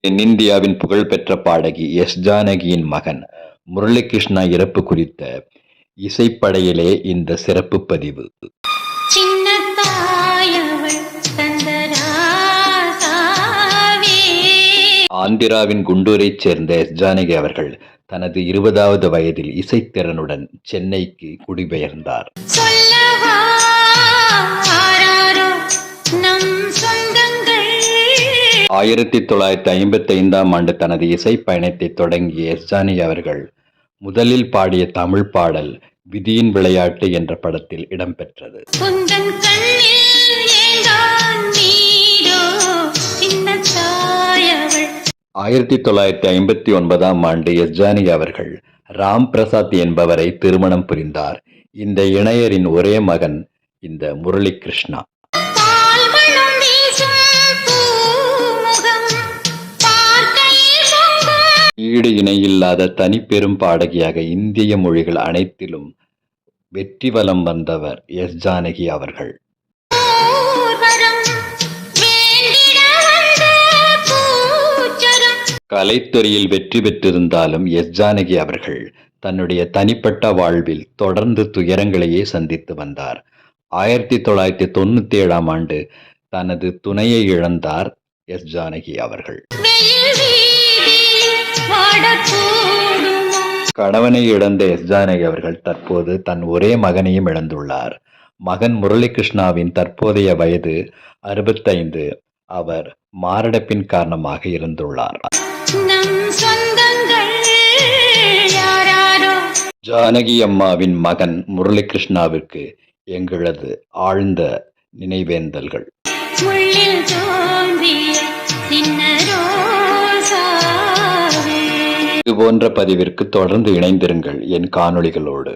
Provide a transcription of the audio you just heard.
தென்னிந்தியாவின் புகழ்பெற்ற பாடகி எஸ். ஜானகியின் மகன் முரளிகிருஷ்ணா இறப்பு குறித்த இசைப்படையிலே இந்த சிறப்பு பதிவு. ஆந்திராவின் குண்டூரைச் சேர்ந்த எஸ். ஜானகி அவர்கள் தனது 20வது வயதில் இசைத்திறனுடன் சென்னைக்கு குடிபெயர்ந்தார். 1955ஆம் ஆண்டு தனது இசை பயணத்தை தொடங்கிய எஸ். ஜானகி அவர்கள் முதலில் பாடிய தமிழ் பாடல் விதியின் விளையாட்டு என்ற படத்தில் இடம்பெற்றது. 1959ஆம் ஆண்டு எஸ். ஜானகி அவர்கள் ராம் பிரசாத் என்பவரை திருமணம் புரிந்தார். இந்த இணையரின் ஒரே மகன் இந்த முரளிகிருஷ்ணா. ஈடு இணையில்லாத தனிப்பெரும் பாடகியாக இந்திய மொழிகள் அனைத்திலும் வெற்றி வலம் வந்தவர் எஸ். ஜானகி அவர்கள். கலைத்துறையில் வெற்றி பெற்றிருந்தாலும் எஸ். ஜானகி அவர்கள் தன்னுடைய தனிப்பட்ட வாழ்வில் தொடர்ந்து துயரங்களையே சந்தித்து வந்தார். 1997ஆம் ஆண்டு தனது துணையை இழந்தார் எஸ். ஜானகி அவர்கள். கணவனை இழந்த எஸ். ஜானகி அவர்கள் தற்போது தன் ஒரே மகனையும் இழந்துள்ளார். மகன் முரளிகிருஷ்ணாவின் தற்போதைய வயது 65. அவர் மாரடைப்பின் காரணமாக இறந்துள்ளார். ஜானகி அம்மாவின் மகன் முரளிகிருஷ்ணாவிற்கு எங்களது ஆழ்ந்த நினைவேந்தல்கள். இதுபோன்ற பதிவிற்கு தொடர்ந்து இணைந்திருங்கள் என் காணொளிகளோடு.